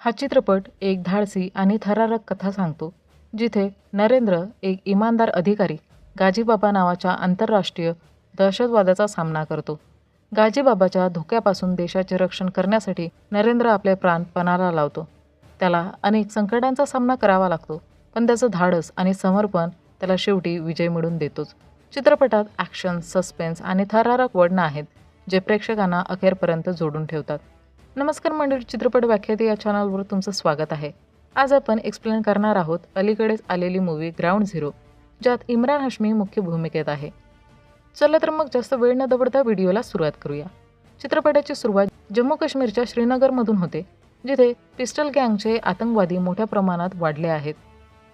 हा चित्रपट एक धाडसी आणि थरारक कथा सांगतो, जिथे नरेंद्र एक इमानदार अधिकारी गाजीबाबा नावाच्या आंतरराष्ट्रीय दहशतवादाचा सामना करतो. गाजीबाबाच्या धोक्यापासून देशाचे रक्षण करण्यासाठी नरेंद्र आपले प्राण पणाला लावतो. त्याला अनेक संकटांचा सामना करावा लागतो, पण त्याचं धाडस आणि समर्पण त्याला शेवटी विजय मिळवून देतोच. चित्रपटात ॲक्शन, सस्पेन्स आणि थरारक वळणं आहेत, जे प्रेक्षकांना अखेरपर्यंत जोडून ठेवतात. नमस्कार मंडळी, चित्रपट व्याख्याते या चॅनलवर तुमचं स्वागत आहे. आज आपण एक्सप्लेन करणार आहोत अलीकडेच आलेली मूवी ग्राउंड झिरो, ज्यात इम्रान हाशमी मुख्य भूमिकेत आहे. चला तर मग जास्त वेळ न दवडता व्हिडिओला सुरुवात करूया. चित्रपटाची सुरुवात जम्मू काश्मीरच्या श्रीनगरमधून होते, जिथे पिस्टल गँगचे आतंकवादी मोठ्या प्रमाणात वाढले आहेत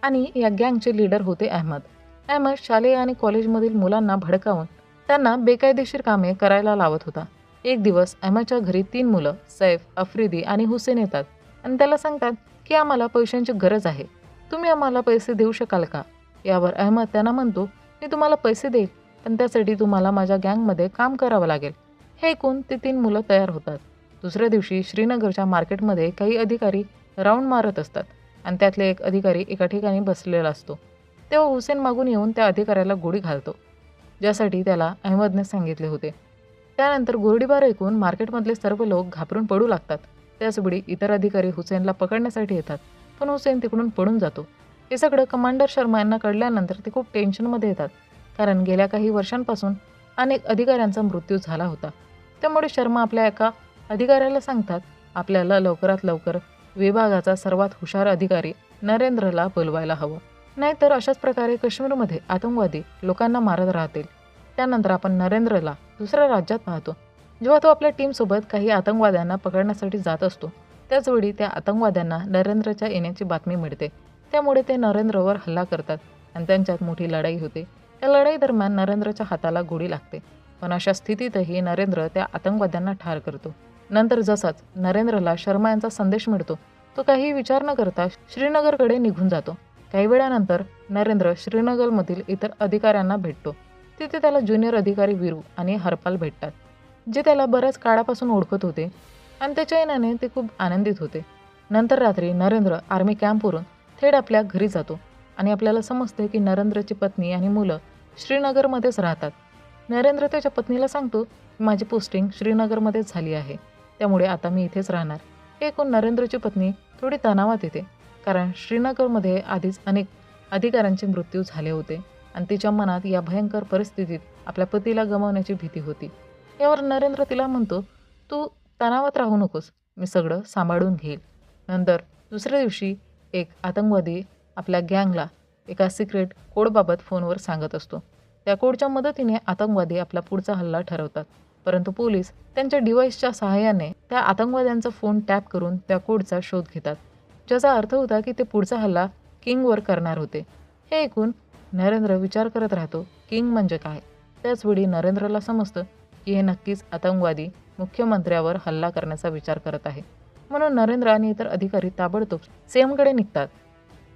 आणि या गँगचे लीडर होते अहमद. अहमद शालेय आणि कॉलेजमधील मुलांना भडकावून त्यांना बेकायदेशीर कामे करायला लावत होता. एक दिवस अहमदच्या घरी 3 मुलं सैफ, आफ्रिदी आणि हुसेन येतात आणि त्याला सांगतात की आम्हाला पैशांची गरज आहे, तुम्ही आम्हाला पैसे देऊ शकाल का? यावर अहमद त्यांना म्हणतो, मी तुम्हाला पैसे देईल, पण त्यासाठी तुम्हाला माझ्या गँगमध्ये काम करावं लागेल. हे ऐकून ते 3 मुलं तयार होतात. दुसऱ्या दिवशी श्रीनगरच्या मार्केटमध्ये काही अधिकारी राऊंड मारत असतात आणि त्यातले एक अधिकारी एका ठिकाणी बसलेला असतो. तेव्हा हुसेन मागून येऊन त्या अधिकाऱ्याला गोळी घालतो, ज्यासाठी त्याला अहमदने सांगितले होते. त्यानंतर गोळीबार ऐकून मार्केटमधले सर्व लोक घाबरून पडू लागतात. त्याचवेळी इतर अधिकारी हुसेनला पकडण्यासाठी येतात, पण हुसेन तिकडून पळून जातो. हे सगळं कमांडर शर्मा यांना कळल्यानंतर ते खूप टेन्शनमध्ये येतात, कारण गेल्या काही वर्षांपासून अनेक अधिकाऱ्यांचा मृत्यू झाला होता. त्यामुळे शर्मा आपल्या एका अधिकाऱ्याला सांगतात, आपल्याला लवकरात लवकर विभागाचा सर्वात हुशार अधिकारी नरेंद्रला बोलवायला हवं, नाहीतर अशाच प्रकारे काश्मीरमध्ये आतंकवादी लोकांना मारत राहतील. त्यानंतर आपण नरेंद्रला दुसऱ्या राज्यात पाहतो, जेव्हा तो आपल्या टीमसोबत काही आतंकवाद्यांना पकडण्यासाठी जात असतो. त्याचवेळी त्या आतंकवाद्यांना नरेंद्रच्या येण्याची बातमी मिळते. त्यामुळे ते नरेंद्रवर हल्ला करतात आणि त्यांच्यात मोठी लढाई होते. या लढाई दरम्यान नरेंद्रच्या हाताला गोळी लागते, पण अशा स्थितीतही नरेंद्र त्या आतंकवाद्यांना ठार करतो. नंतर जसाच नरेंद्रला शर्मा यांचा संदेश मिळतो, तो काही विचार न करता श्रीनगरकडे निघून जातो. काही वेळानंतर नरेंद्र श्रीनगरमधील इतर अधिकाऱ्यांना भेटतो. तिथे त्याला ज्युनियर अधिकारी वीरू आणि हरपाल भेटतात, जे त्याला बऱ्याच काळापासून ओळखत होते आणि त्याच्या येण्याने ते खूप आनंदित होते. नंतर रात्री नरेंद्र आर्मी कॅम्पवरून थेट आपल्या घरी जातो आणि आपल्याला समजते की नरेंद्रची पत्नी आणि मुलं श्रीनगरमध्येच राहतात. नरेंद्र त्याच्या पत्नीला सांगतो, माझी पोस्टिंग श्रीनगरमध्येच झाली आहे, त्यामुळे आता मी इथेच राहणार. हे ऐकून नरेंद्रची पत्नी थोडी तणावात येते, कारण श्रीनगरमध्ये आधीच अनेक अधिकाऱ्यांचे मृत्यू झाले होते आणि तिच्या मनात या भयंकर परिस्थितीत आपल्या पतीला गमावण्याची भीती होती. यावर नरेंद्र तिला म्हणतो, तू तणावात राहू नकोस, मी सगळं सांभाळून घेईल. नंतर दुसऱ्या दिवशी एक आतंकवादी आपल्या गँगला एका सिक्रेट कोडबाबत फोनवर सांगत असतो. त्या कोडच्या मदतीने आतंकवादी आपला पुढचा हल्ला ठरवतात, परंतु पोलीस त्यांच्या डिव्हाइसच्या सहाय्याने त्या आतंकवाद्यांचा फोन टॅप करून त्या कोडचा शोध घेतात, ज्याचा अर्थ होता की ते पुढचा हल्ला किंगवर करणार होते. हे ऐकून नरेंद्र विचार करत राहतो, किंग म्हणजे काय? त्याचवेळी नरेंद्रला समजतं की हे नक्कीच आतंकवादी मुख्यमंत्र्यावर हल्ला करण्याचा विचार करत आहे. म्हणून नरेंद्र आणि इतर अधिकारी ताबडतोब सीएमकडे निघतात.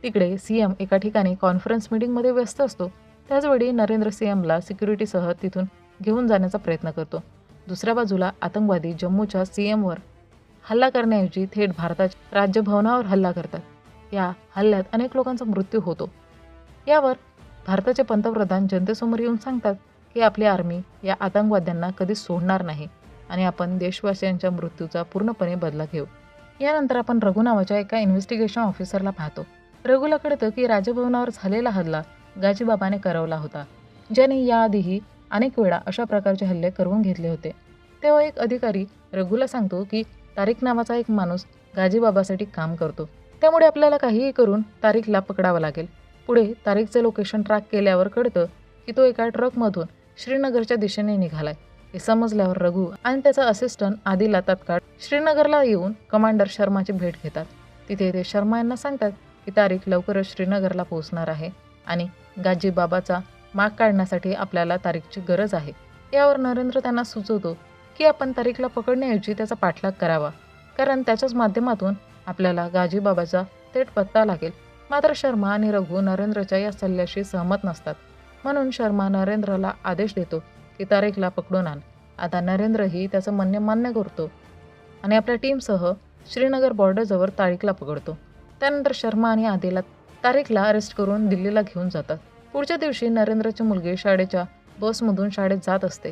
तिकडे सीएम एका ठिकाणी कॉन्फरन्स मीटिंगमध्ये व्यस्त असतो. त्याचवेळी नरेंद्र सीएमला सिक्युरिटीसह तिथून घेऊन जाण्याचा प्रयत्न करतो. दुसऱ्या बाजूला आतंकवादी जम्मूच्या सीएमवर हल्ला करण्याऐवजी थेट भारताच्या राजभवनावर हल्ला करतात. या हल्ल्यात अनेक लोकांचा मृत्यू होतो. यावर भारताचे पंतप्रधान जनतेसमोर येऊन सांगतात की आपली आर्मी या आतंकवाद्यांना कधीच सोडणार नाही आणि आपण देशवासियांच्या मृत्यूचा पूर्णपणे बदला घेऊ. यानंतर आपण रघु नावाच्या एका इन्व्हेस्टिगेशन ऑफिसरला पाहतो. रघुला कळतं की राजभवनावर झालेला हल्ला गाजीबाबाने करवला होता, ज्याने याआधीही अनेक वेळा अशा प्रकारचे हल्ले करवून घेतले होते. तेव्हा एक अधिकारी रघुला सांगतो की तारिक नावाचा एक माणूस गाजीबाबासाठी काम करतो, त्यामुळे आपल्याला काहीही करून तारिकला पकडावं लागेल. पुढे तारिकचे लोकेशन ट्रॅक केल्यावर कळतं की तो एका ट्रकमधून श्रीनगरच्या दिशेने निघालाय. हे समजल्यावर रघु आणि त्याचा असिस्टंट आदिला तात्काळ श्रीनगरला येऊन कमांडर शर्माची भेट घेतात. तिथे ते शर्मा यांना सांगतात की तारिक लवकरच श्रीनगरला पोहोचणार आहे आणि गाजीबाबाचा माग काढण्यासाठी आपल्याला तारिकची गरज आहे. यावर नरेंद्र त्यांना सुचवतो की आपण तारिकला पकडण्याऐवजी त्याचा पाठलाग करावा, कारण त्याच्याच माध्यमातून आपल्याला गाजीबाबाचा थेट पत्ता लागेल. मात्र शर्मा आणि रघु नरेंद्रच्या या सल्ल्याशी सहमत नसतात. म्हणून शर्मा नरेंद्रला आदेश देतो की तारिकला पकडून आण. आता नरेंद्रही त्याचं म्हणणे मान्य करतो आणि आपल्या टीमसह श्रीनगर बॉर्डरजवळ तारिकला पकडतो. त्यानंतर शर्मा आणि आदिला तारिकला अरेस्ट करून दिल्लीला घेऊन जातात. पुढच्या दिवशी नरेंद्रची मुलगी शाळेच्या बसमधून शाळेत जात असते.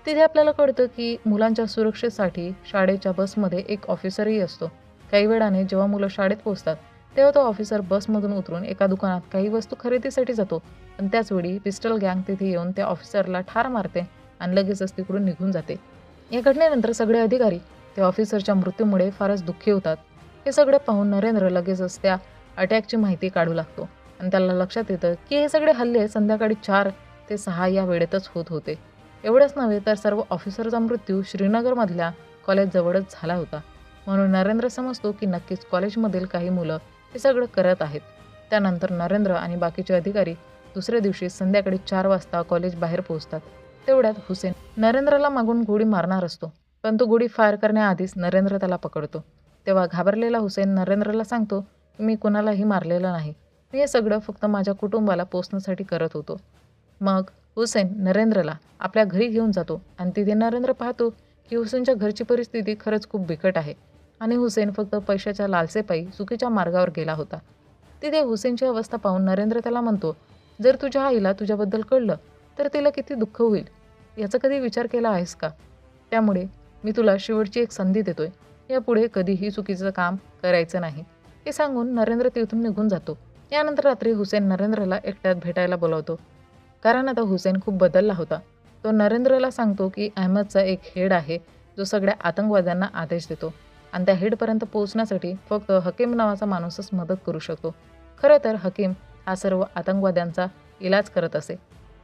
तिथे आपल्याला कळतं की मुलांच्या सुरक्षेसाठी शाळेच्या बसमध्ये एक ऑफिसरही असतो. काही वेळाने जेव्हा मुलं शाळेत पोहोचतात तेव्हा तो ऑफिसर बसमधून उतरून एका दुकानात काही वस्तू खरेदीसाठी जातो. पण त्याचवेळी पिस्टल गँग तिथे येऊन त्या ऑफिसरला ठार मारते आणि लगेचच तिकडून निघून जाते. या घटनेनंतर सगळे अधिकारी त्या ऑफिसरच्या मृत्यूमुळे फारच दुःखी होतात. हे सगळे पाहून नरेंद्र लगेचच त्या अटॅकची माहिती काढू लागतो आणि त्याला लक्षात येतं की हे सगळे हल्ले संध्याकाळी 4 ते 6 या वेळेतच होत होते. एवढंच नव्हे तर सर्व ऑफिसरचा मृत्यू श्रीनगरमधल्या कॉलेजजवळच झाला होता. म्हणून नरेंद्र समजतो की नक्कीच कॉलेजमधील काही मुलं हे सगळं करत आहेत. त्यानंतर नरेंद्र आणि बाकीचे अधिकारी दुसऱ्या दिवशी संध्याकाळी 4 वाजता कॉलेज बाहेर पोहोचतात. तेवढ्यात हुसेन नरेंद्रला मागून गोळी मारणार असतो, पण तो गोळी फायर करण्याआधीच नरेंद्र त्याला पकडतो. तेव्हा घाबरलेला हुसेन नरेंद्रला सांगतो की मी कुणालाही मारलेलं नाही, मी हे सगळं फक्त माझ्या कुटुंबाला पोचण्यासाठी करत होतो. मग हुसेन नरेंद्रला आपल्या घरी घेऊन जातो आणि तिथे नरेंद्र पाहतो की हुसेनच्या घरची परिस्थिती खरंच खूप बिकट आहे आणि हुसेन फक्त पैशाच्या लालसेपायी चुकीच्या मार्गावर गेला होता. तिथे हुसेनची अवस्था पाहून नरेंद्र त्याला म्हणतो, जर तुझ्या आईला तुझ्याबद्दल कळलं तर तिला किती दुःख होईल, याचा कधी विचार केला आहेस का? त्यामुळे मी तुला शेवटची एक संधी देतोय, यापुढे कधीही चुकीचं काम करायचं नाही. हे सांगून नरेंद्र तिथून निघून जातो. यानंतर रात्री हुसेन नरेंद्रला एकट्यात भेटायला बोलावतो, कारण आता हुसेन खूप बदलला होता. तो नरेंद्रला सांगतो की अहमदचा एक हेड आहे जो सगळ्या आतंकवाद्यांना आदेश देतो आणि त्या हेडपर्यंत पोहोचण्यासाठी फक्त हकीम नावाचा माणूसच मदत करू शकतो. खरं तर हकीम हा सर्व आतंकवाद्यांचा इलाज करत असे.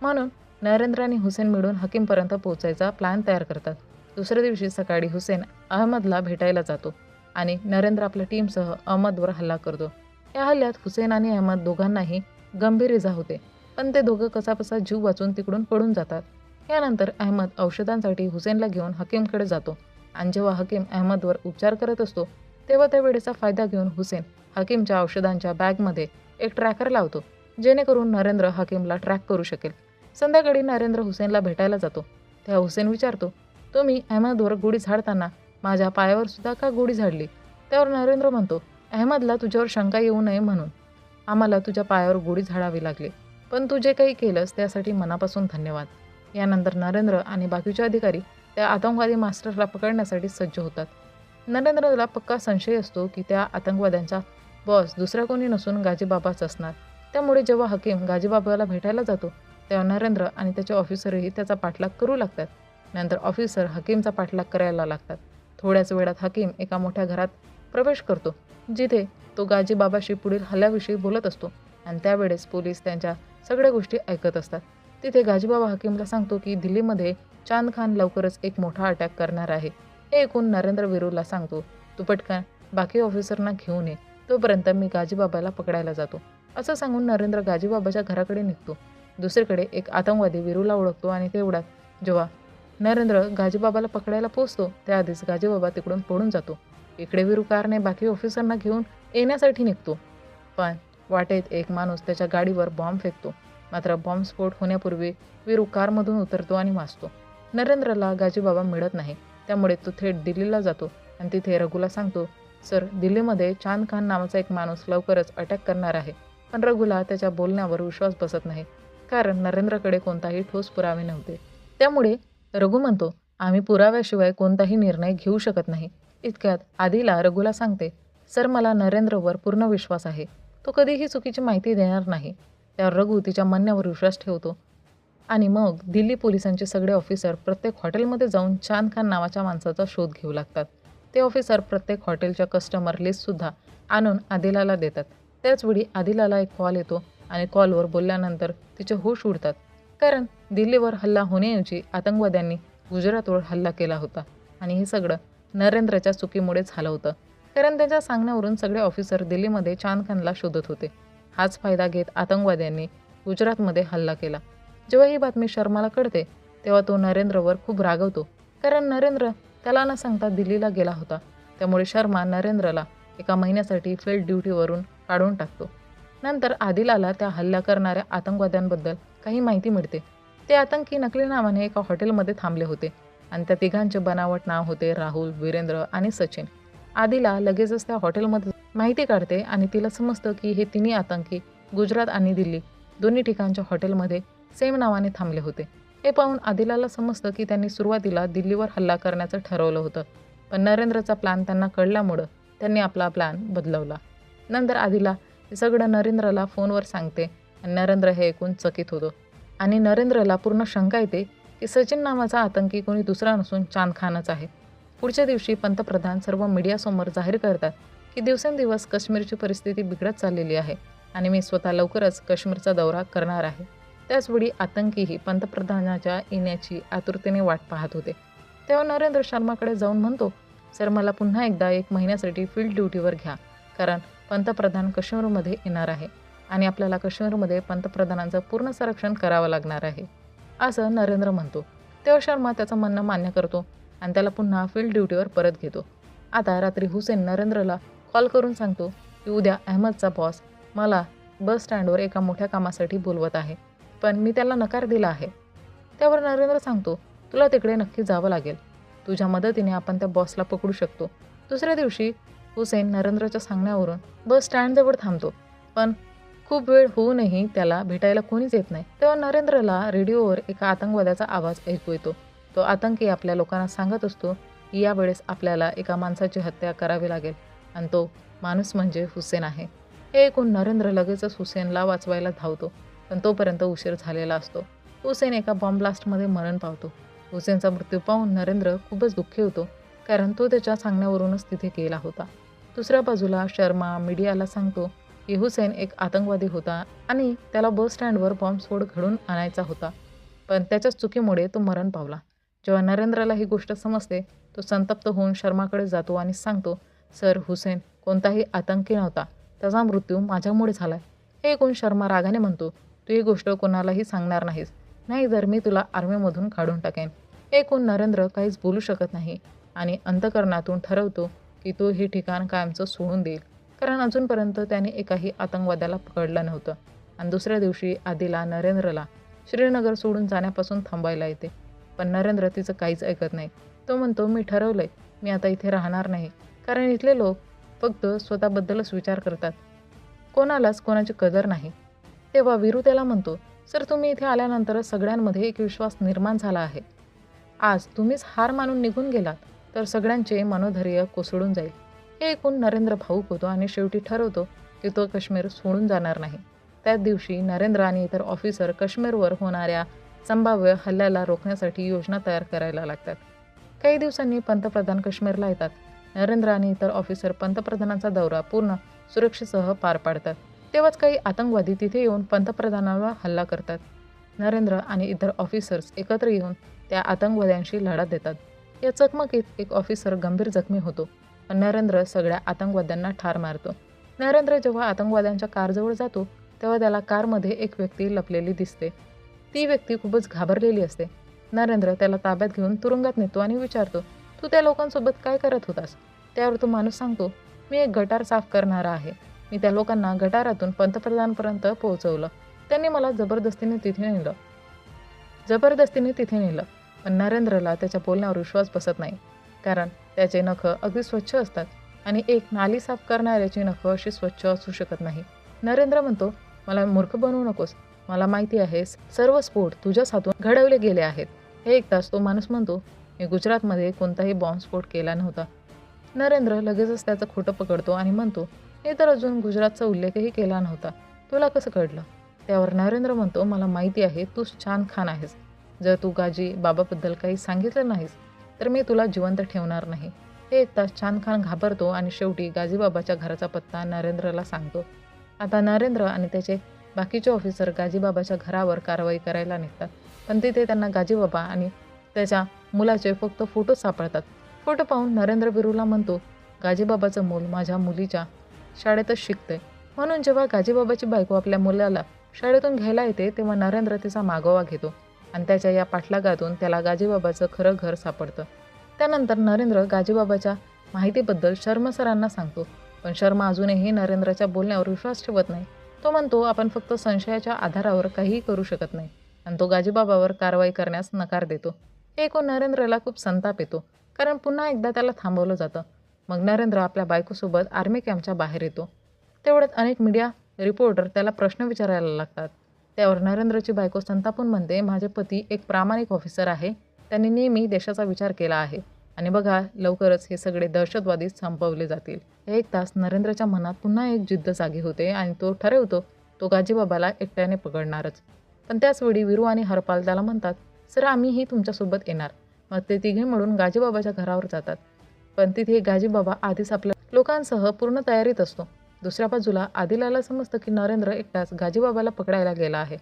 म्हणून नरेंद्र आणि हुसेन मिळून हकीमपर्यंत पोहोचायचा प्लॅन तयार करतात. दुसऱ्या दिवशी सकाळी हुसेन अहमदला भेटायला जातो आणि नरेंद्र आपल्या टीमसह अहमदवर हल्ला करतो. या हल्ल्यात हुसेन आणि अहमद दोघांनाही गंभीर इजा होते, पण ते दोघं कसाबसा जीव वाचून तिकडून पळून जातात. यानंतर अहमद औषधांसाठी हुसेनला घेऊन हकीमकडे जातो आणि जेव्हा हकीम अहमदवर उपचार करत असतो तेव्हा त्या वेळेचा फायदा घेऊन हुसेन हकीमच्या औषधांच्या बॅगमध्ये एक ट्रॅकर लावतो, जेणेकरून नरेंद्र हकीमला ट्रॅक करू शकेल. संध्याकाळी नरेंद्र हुसेनला भेटायला जातो. तेव्हा हुसेन विचारतो, तुम्ही अहमदवर गोळी झाडताना माझ्या पायावर सुद्धा का गोळी झाडली? त्यावर नरेंद्र म्हणतो, अहमदला तुझ्यावर शंका येऊ नये म्हणून आम्हाला तुझ्या पायावर गोळी झाडावी लागली, पण तू जे काही केलंस त्यासाठी मनापासून धन्यवाद. यानंतर नरेंद्र आणि बाकीचे अधिकारी त्या आतंकवादी मास्टरला पकडण्यासाठी सज्ज होतात. नरेंद्रला पक्का संशय असतो की त्या आतंकवाद्यांचा बॉस दुसरा कोणी नसून गाजीबाबाच असणार. त्यामुळे जेव्हा हकीम गाजीबाबाला भेटायला जातो तेव्हा नरेंद्र आणि त्याचे ऑफिसरही त्याचा पाठलाग करू लागतात. नंतर ऑफिसर हकीमचा पाठलाग करायला लागतात. थोड्याच वेळात हकीम एका मोठ्या घरात प्रवेश करतो, जिथे तो गाजीबाबाशी पुढील हल्ल्याविषयी बोलत असतो आणि त्यावेळेस पोलीस त्यांच्या सगळ्या गोष्टी ऐकत असतात. तिथे गाजीबाबा हकीमला सांगतो की दिल्लीमध्ये चांद खान लवकरच एक मोठा अटॅक करणार आहे. हे ऐकून नरेंद्र वीरूला सांगतो, तू पटकन बाकी ऑफिसरना घेऊन ये, तोपर्यंत मी गाजीबाबाला पकडायला जातो. असं सांगून नरेंद्र गाजीबाबाच्या घराकडे निघतो. दुसरीकडे एक आतंकवादी वीरूला ओळखतो आणि तेवढ्यात जेव्हा नरेंद्र गाजीबाबाला पकडायला पोहोचतो त्याआधीच गाजीबाबा तिकडून पळून जातो. इकडे वीरू कारने बाकी ऑफिसरना घेऊन येण्यासाठी निघतो, पण वाटेत एक माणूस त्याच्या गाडीवर बॉम्ब फेकतो. मात्र बॉम्बस्फोट होण्यापूर्वी वीरू कारमधून उतरतो आणि वाचतो. नरेंद्रला गाजीबाबा मिळत नाही, त्यामुळे तो थेट दिल्लीला जातो आणि तिथे रघुला सांगतो, सर, दिल्लीमध्ये चांद खान नावाचा एक माणूस लवकरच अटॅक करणार आहे. पण रघुला त्याच्या बोलण्यावर विश्वास बसत नाही, कारण नरेंद्रकडे कोणताही ठोस पुरावे नव्हते. त्यामुळे रघु म्हणतो, आम्ही पुराव्याशिवाय कोणताही निर्णय घेऊ शकत नाही. इतक्यात आदिला रघुला सांगते, सर, मला नरेंद्रवर पूर्ण विश्वास आहे, तो कधीही चुकीची माहिती देणार नाही. त्यावर रघु तिच्या म्हणण्यावर विश्वास ठेवतो आणि मग दिल्ली पोलिसांचे सगळे ऑफिसर प्रत्येक हॉटेलमध्ये जाऊन चांद खान नावाच्या माणसाचा शोध घेऊ लागतात. ते ऑफिसर प्रत्येक हॉटेलच्या कस्टमर लिस्टसुद्धा आणून आदिलाला देतात. त्याचवेळी आदिलाला एक कॉल येतो आणि कॉलवर बोलल्यानंतर तिचे होश उडतात, कारण दिल्लीवर हल्ला होण्याऐवजी आतंकवाद्यांनी गुजरातवर हल्ला केला होता आणि हे सगळं नरेंद्रच्या चुकीमुळे झालं होतं, कारण त्यांच्या सांगण्यावरून सगळे ऑफिसर दिल्लीमध्ये चांद खानला शोधत होते. हाच फायदा घेत आतंकवाद्यांनी गुजरातमध्ये हल्ला केला. जेव्हा ही बातमी शर्माला कळते तेव्हा तो नरेंद्रवर खूप रागवतो, कारण नरेंद्र त्याला न सांगता दिल्लीला गेला होता. त्यामुळे शर्मा नरेंद्रला एका महिन्यासाठी फील्ड ड्युटीवरून काढून टाकतो. नंतर आदिलाला त्या हल्ला करणाऱ्या आतंकवाद्यांबद्दल काही माहिती मिळते. ते आतंकी नकली नावाने एका हॉटेलमध्ये थांबले होते आणि त्या तिघांचे बनावट नाव होते राहुल, वीरेंद्र आणि सचिन. आदिला लगेचच त्या हॉटेलमध्ये माहिती काढते आणि तिला समजतं की हे तिन्ही आतंकी गुजरात आणि दिल्ली दोन्ही ठिकाणच्या हॉटेलमध्ये सेम नावाने थांबले होते. हे पाहून आदिलाला समजतं की त्यांनी सुरुवातीला दिल्लीवर हल्ला करण्याचं ठरवलं होतं, पण नरेंद्रचा प्लॅन त्यांना कळल्यामुळं त्यांनी आपला प्लॅन बदलवला. नंतर आदिला हे सगळं नरेंद्रला फोनवर सांगते आणि नरेंद्र हे ऐकून चकित होतो आणि नरेंद्रला पूर्ण शंका येते की सचिन नावाचा आतंकी कोणी दुसरा नसून चांद खानच आहे. पुढच्या दिवशी पंतप्रधान सर्व मीडियासमोर जाहीर करतात की दिवसेंदिवस काश्मीरची परिस्थिती बिघडत चाललेली आहे आणि मी स्वतः लवकरच काश्मीरचा दौरा करणार आहे. त्याचवेळी आतंकीही पंतप्रधानाच्या येण्याची आतुरतेने वाट पाहत होते. तेव्हा नरेंद्र शर्माकडे जाऊन म्हणतो, सर मला पुन्हा एकदा 1 महिन्यासाठी फील्ड ड्युटीवर घ्या, कारण पंतप्रधान काश्मीरमध्ये येणार आहे आणि आपल्याला काश्मीरमध्ये पंतप्रधानांचं पूर्ण संरक्षण करावं लागणार आहे, असं नरेंद्र म्हणतो. तेव्हा शर्मा त्याचं म्हणणं मान्य करतो आणि त्याला पुन्हा फील्ड ड्युटीवर परत घेतो. आता रात्री हुसेन नरेंद्रला कॉल करून सांगतो की उद्या अहमदचा बॉस मला बस स्टँडवर एका मोठ्या कामासाठी बोलवत आहे, पण मी त्याला नकार दिला आहे. त्यावर नरेंद्र सांगतो, तुला तिकडे नक्की जावं लागेल. तुझ्या मदतीने आपण त्या बॉसला पकडू शकतो. दुसऱ्या दिवशी हुसेन नरेंद्रच्या सांगण्यावरून बस स्टँडजवळ थांबतो, पण खूप वेळ होऊनही त्याला भेटायला कोणीच येत नाही. तेव्हा नरेंद्रला रेडिओवर एका आतंकवाद्याचा आवाज ऐकू येतो. तो आतंकी आपल्या लोकांना सांगत असतो की यावेळेस आपल्याला एका माणसाची हत्या करावी लागेल आणि तो माणूस म्हणजे हुसेन आहे. हे ऐकून नरेंद्र लगेचच हुसेनला वाचवायला धावतो, पण तोपर्यंत उशीर झालेला असतो. हुसेन एका बॉम्ब ब्लास्टमध्ये मरण पावतो. हुसेनचा मृत्यू पाहून नरेंद्र खूपच दुःखी होतो, कारण तो त्याच्या सांगण्यावरूनच तिथे गेला होता. दुसऱ्या बाजूला शर्मा मीडियाला सांगतो की हुसेन एक आतंकवादी होता आणि त्याला बस स्टँडवर बॉम्बस्फोट घडवून आणायचा होता, पण त्याच्याच चुकीमुळे तो मरण पावला. जेव्हा नरेंद्रला ही गोष्ट समजते, तो संतप्त होऊन शर्माकडे जातो आणि सांगतो, सर हुसेन कोणताही आतंकी नव्हता, त्याचा मृत्यू माझ्यामुळे झालाय. हे ऐकून शर्मा रागाने म्हणतो, तू ही गोष्ट कोणालाही सांगणार नाहीस, नाही तर मी तुला आर्मीमधून काढून टाकेन. हे ऐकून नरेंद्र काहीच बोलू शकत नाही आणि अंतःकरणातून ठरवतो की तो हे ठिकाण कायमचं सोडून देईल, कारण अजूनपर्यंत त्याने एकाही आतंकवाद्याला पकडलं नव्हतं. आणि दुसऱ्या दिवशी आदिला नरेंद्रला श्रीनगर सोडून जाण्यापासून थांबायला येते, पण नरेंद्र तिचं काहीच ऐकत नाही. तो म्हणतो, मी ठरवलंय, मी आता इथे राहणार नाही, कारण इथले लोक फक्त स्वतःबद्दलच विचार करतात, कोणालाच कोणाची कदर नाही. तेव्हा वीरू त्याला म्हणतो, सर तुम्ही इथे आल्यानंतरच सगळ्यांमध्ये एक विश्वास निर्माण झाला आहे. आज तुम्हीच हार मानून निघून गेलात तर सगळ्यांचे मनोधैर्य कोसळून जाईल. हे ऐकून नरेंद्र भावूक होतो आणि शेवटी ठरवतो की तो काश्मीर सोडून जाणार नाही. त्याच दिवशी नरेंद्र आणि इतर ऑफिसर काश्मीरवर होणाऱ्या संभाव्य हल्ल्याला रोखण्यासाठी योजना तयार करायला लागतात. काही दिवसांनी पंतप्रधान काश्मीरला येतात. नरेंद्र आणि इतर ऑफिसर पंतप्रधानांचा दौरा पूर्ण सुरक्षेसह पार पाडतात. तेव्हाच काही आतंकवादी तिथे येऊन पंतप्रधानावर हल्ला करतात. नरेंद्र आणि इतर ऑफिसर्स एकत्र येऊन त्या आतंकवाद्यांशी लढा देतात. या चकमकीत एक ऑफिसर गंभीर जखमी होतो, पण नरेंद्र सगळ्या आतंकवाद्यांना ठार मारतो. नरेंद्र जेव्हा आतंकवाद्यांच्या कारजवळ जातो, तेव्हा त्याला कारमध्ये एक व्यक्ती लपलेली दिसते. ती व्यक्ती खूपच घाबरलेली असते. नरेंद्र त्याला ताब्यात घेऊन तुरुंगात नेतो आणि विचारतो, तू त्या लोकांसोबत काय करत होतास? त्यावर तो माणूस सांगतो, मी एक गटार साफ करणारा आहे. मी त्या लोकांना गटारातून पंतप्रधानांपर्यंत पोहोचवलं. त्यांनी मला जबरदस्तीने तिथे नेलं. पण नरेंद्रला त्याच्या बोलण्यावर विश्वास बसत नाही, कारण त्याचे नखं अगदी स्वच्छ असतात आणि एक नाली साफ करणाऱ्याची नखं अशी स्वच्छ असू शकत नाही. नरेंद्र म्हणतो, मला मूर्ख बनवू नकोस. मला माहिती आहे सर्व स्फोट तुझ्याच हातून घडवले गेले आहेत. हे ऐकताच तो माणूस म्हणतो, मी गुजरातमध्ये कोणताही बॉम्बस्फोट केला नव्हता. नरेंद्र लगेचच त्याचं खोटं पकडतो आणि म्हणतो, मी तर अजून गुजरातचा उल्लेखही केला नव्हता. तुला कसं कळलं? त्यावर नरेंद्र म्हणतो, मला माहिती आहे तू चांद खान आहेस. जर तू गाजी बाबाबद्दल काही सांगितलं नाहीस तर मी तुला जिवंत ठेवणार नाही. हे ऐकताच चांद खान घाबरतो आणि शेवटी गाजीबाबाच्या घराचा पत्ता नरेंद्रला सांगतो. आता नरेंद्र आणि त्याचे बाकीचे ऑफिसर गाजीबाबाच्या घरावर कारवाई करायला निघतात, पण तिथे त्यांना गाजीबाबा आणि त्याच्या मुलाचे फक्त फोटो सापडतात. फोटो पाहून नरेंद्र वीरूला म्हणतो, गाजीबाबाचं मूल माझ्या मुलीच्या शाळेतच शिकते, म्हणून जेव्हा गाजीबाबाची बायको आपल्या मुलाला शाळेतून घ्यायला येते तेव्हा नरेंद्र तिचा मागोवा घेतो आणि त्याच्या या पाठलागातून त्याला गाजीबाबाचं खरं घर सापडतं. त्यानंतर नरेंद्र गाजीबाबाच्या माहितीबद्दल शर्मा सरांना सांगतो, पण शर्मा अजूनही नरेंद्रच्या बोलण्यावर विश्वास ठेवत नाही. तो म्हणतो, आपण फक्त संशयाच्या आधारावर काहीही करू शकत नाही आणि तो गाजीबाबावर कारवाई करण्यास नकार देतो. हे ऐकून नरेंद्रला खूप संताप येतो, कारण पुन्हा एकदा त्याला थांबवलं जातं. मग नरेंद्र आपल्या बायकोसोबत आर्मी कॅम्पच्या बाहेर येतो. तेवढ्यात अनेक मीडिया रिपोर्टर त्याला प्रश्न विचारायला लागतात. त्यावर नरेंद्रची बायको संतापून म्हणते, माझे पती एक प्रामाणिक ऑफिसर आहे. त्यांनी नेहमी देशाचा विचार केला आहे आणि बघा लवकरच हे सगळे दहशतवादी संपवले जातील. एक तास नरेंद्रच्या मनात पुन्हा एक जिद्द जागी होते आणि तो ठरवतो तो गाजीबाबाला एकट्याने पकडणारच. पण त्याचवेळी वीरू आणि हरपाल त्याला म्हणतात, सर आम्हीही तुमच्यासोबत येणार. मग ते तिघे मिळून गाजीबाबाच्या घरावर जातात. पण तिथे गाजीबाबा आधीच आपल्या लोकांसह पूर्ण तयारीत असतो. दुसऱ्या बाजूला आदिलाला समजतं की नरेंद्र एकटाच गाजीबाबाला पकडायला गेला आहे.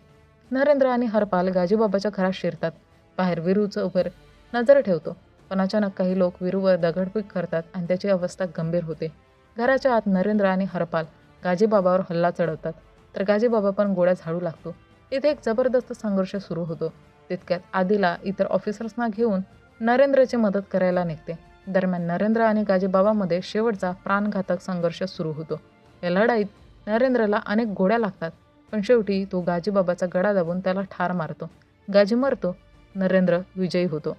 नरेंद्र आणि हरपाल गाजीबाबाच्या घरात शिरतात. बाहेर वीरूवर नजर ठेवतो. पण अचानक काही लोक वीरूवर दगडफेक करतात आणि त्याची अवस्था गंभीर होते. घराच्या आत नरेंद्र आणि हरपाल गाजीबाबावर हल्ला चढवतात. तर गाजीबाबा पण गोळ्या झाडू लागतो. इथे एक जबरदस्त संघर्ष सुरू होतो. तितक्यात आदिला इतर ऑफिसर्सना घेऊन नरेंद्रची मदत करायला निघते. दरम्यान नरेंद्र आणि गाजीबाबामध्ये शेवटचा प्राणघातक संघर्ष सुरू होतो. या लढाईत नरेंद्रला अनेक गोळ्या लागतात. पण शेवटी तो गाजीबाबाचा गळा दाबून त्याला ठार मारतो. गाजी मरतो. नरेंद्र विजयी होतो.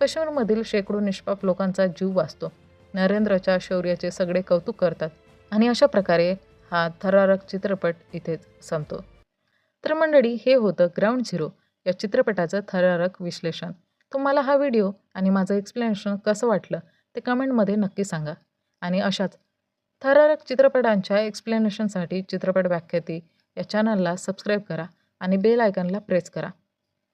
काश्मीरमधील शेकडो निष्पाप लोकांचा जीव वाचतो. नरेंद्रच्या शौर्याचे सगळे कौतुक करतात आणि अशा प्रकारे हा थरारक चित्रपट इथेच संपतो. तर मंडळी, हे होतं ग्राउंड झिरो या चित्रपटाचं थरारक विश्लेषण. तुम्हाला हा व्हिडिओ आणि माझं एक्सप्लेनेशन कसं वाटलं ते कमेंटमध्ये नक्की सांगा. आणि अशाच थरारक चित्रपटांच्या एक्सप्लेनेशनसाठी चित्रपट व्याख्याती या चॅनलला सबस्क्राईब करा आणि बेल आयकॉनला प्रेस करा.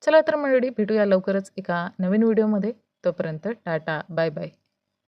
चला तर मंडळी, भेटूया लवकरच एका नवीन व्हिडिओमध्ये. तोपर्यंत टाटा, बाय बाय.